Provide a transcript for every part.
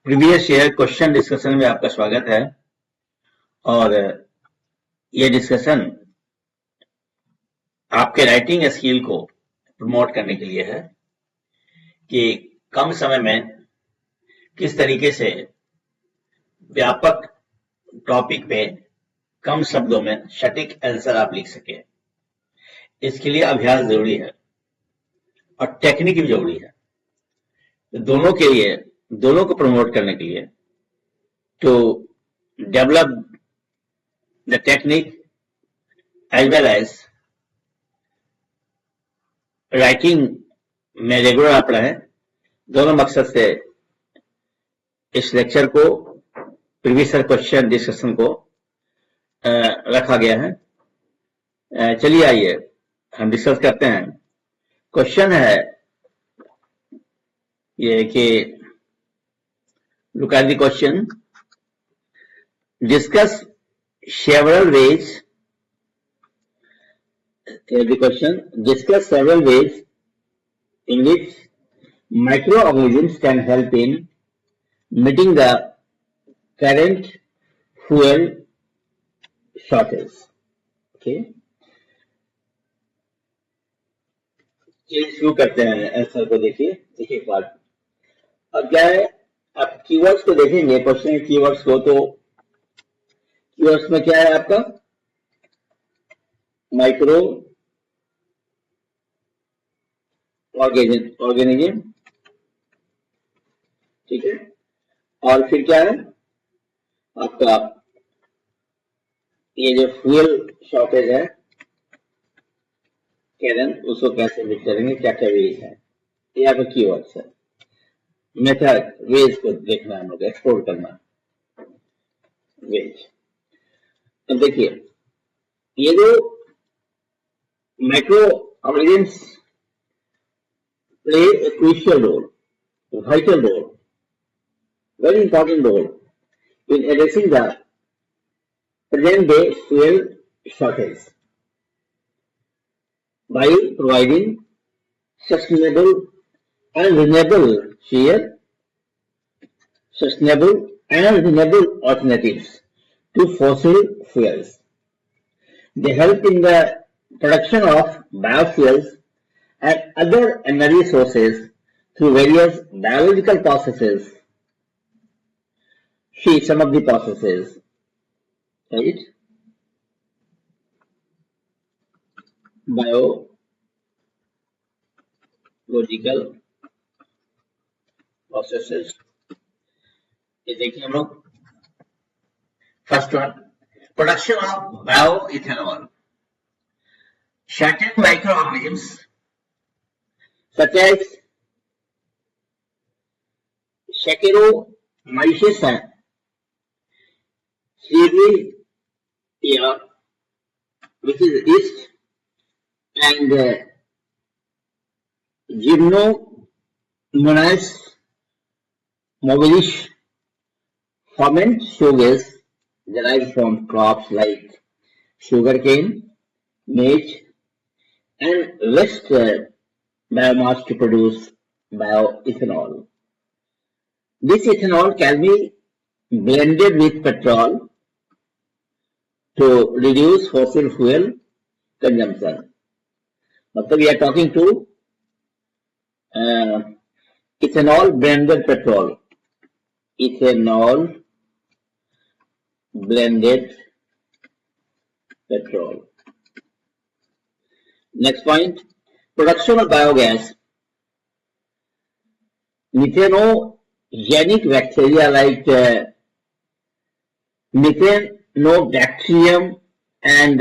Previous year question discussion में आपका स्वागत है। और ये डिस्कशन आपके राइटिंग स्किल को प्रमोट करने के लिए है कि कम समय में किस तरीके से व्यापक टॉपिक पे कम शब्दों में सटीक आंसर आप लिख सके। इसके लिए अभ्यास जरूरी है और टेक्निक भी जरूरी है। दोनों के लिए, दोनों को प्रमोट करने के लिए to develop the technique as well as writing में रेगुलर आप रहे, दोनों मकसद से इस लेक्चर को, प्रीवियस क्वेश्चन डिस्कशन को रखा गया है। चलिए आइए हम डिस्कस करते हैं। क्वेश्चन है ये कि look at the question. Discuss several ways. Here's the question. Discuss several ways in which microorganisms can help in meeting the current fuel shortage. Okay. चलिए शुरू करते हैं आंसर को। देखिए पार्ट। अब क्या है, आप कीवर्ड्स को देखेंगे क्वेश्चन के कीवर्ड्स को, तो कीवर्ड्स में क्या है आपका माइक्रो ऑर्गेनिज्म, ठीक है। और फिर क्या है आपका ये जो फ्यूल शॉर्टेज है कैरन, उसको कैसे मीट करेंगे, क्या क्या वेज है, ये आपका कीवर्ड्स है। मेथड वेज को देखना है, हम लोग एक्सप्लोर करना वेज। अब देखिए ये जो micro organisms play a crucial role, vital role, very important role in addressing the present day fuel shortage by providing sustainable and renewable alternatives to fossil fuels. They help in the production of biofuels and other energy sources through various biological processes. See some of the processes, right? Biological processes. ये देखिए हम लोग, first one, production of bioethanol. Certain microorganisms such as Saccharomyces cerevisiae, which is yeast, and Gymnomonas mobilis ferment sugars derived from crops like sugarcane, maize, and waste biomass to produce bioethanol. This ethanol can be blended with petrol to reduce fossil fuel consumption. मतलब we are talking to ethanol blended petrol. Ethanol blended petrol. Next point, production of biogas. Methanogenic bacteria like Methanobacterium and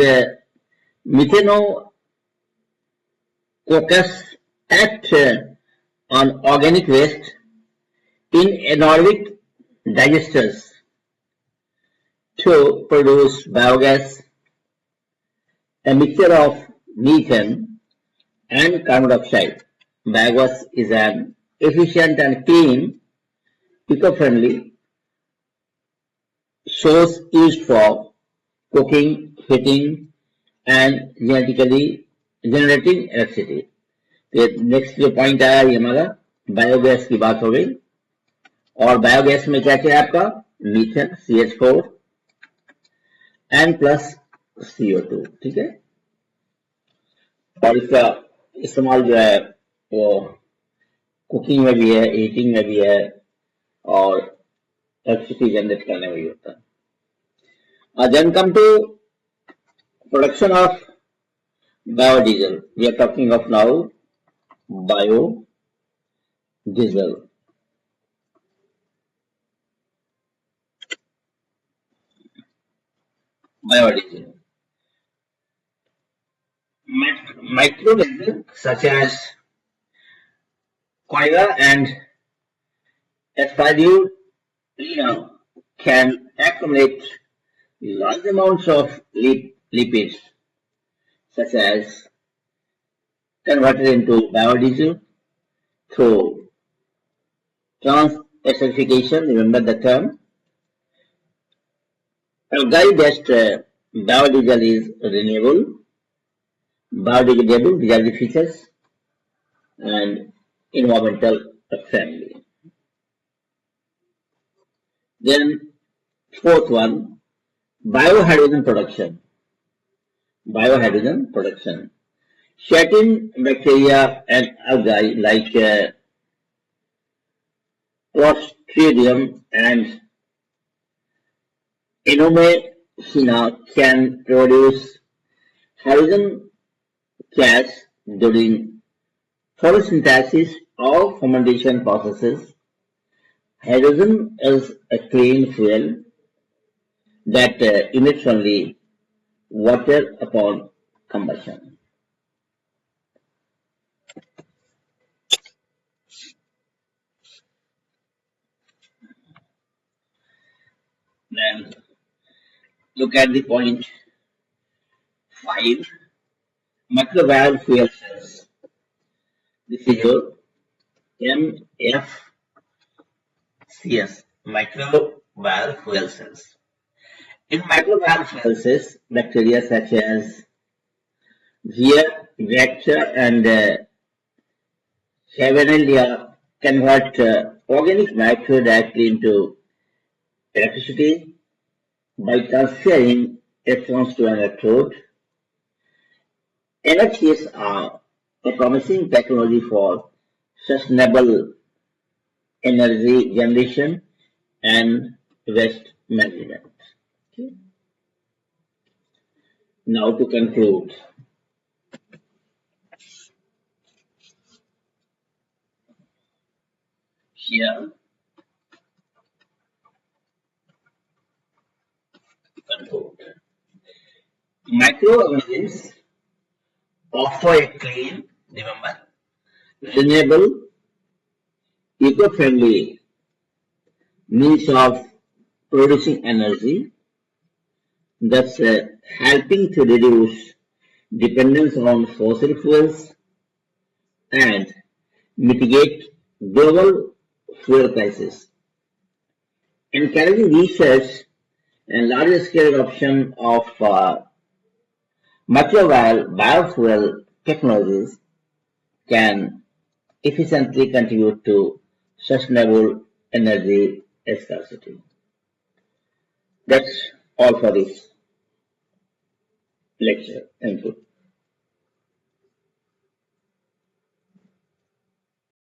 Methanococcus act on organic waste in anaerobic digesters to produce biogas, a mixture of methane and carbon dioxide. Biogas is an efficient and clean, eco-friendly source used for cooking, heating, and generating electricity. Next जो point आया ये हमारा biogas की बात हो गई। और biogas में क्या क्या है आपका, methane CH4 N plus CO2, ठीक है। और इसका इस्तेमाल जो है वो कुकिंग में भी है, हीटिंग में भी है और इलेक्ट्रिसिटी जनरेट करने में भी होता है। Then come to production of biodiesel. We are talking of now biodiesel. Biodiesel. Microdiesel such as coira and spirulina can accumulate large amounts of lipids such as converted into biodiesel through trans-esterification. Remember the term. Algae-based biodiesel is renewable, biodegradable, these are the features, and environmental friendly. Then fourth one, biohydrogen production. Biohydrogen production. Certain bacteria and algae like Clostridium and Inomecina can produce hydrogen gas during photosynthesis or fermentation processes. Hydrogen is a clean fuel that emits only water upon combustion. Then look at the point 5, microbial fuel cells. This is your MFCS, microbial fuel cells. In microbial fuel cells, bacteria such as Vector and Salmonella convert organic matter directly into electricity by transferring electrons to an electrode. MFCs are a promising technology for sustainable energy generation and waste management. Okay. Now to conclude, here conclude. Microorganisms offer a clean, remember, renewable, eco-friendly means of producing energy, thus helping to reduce dependence on fossil fuels and mitigate global fuel crisis. Encouraging research and larger scale adoption of microbial biofuel technologies can efficiently contribute to sustainable energy scarcity. That's all for this lecture. Thank you.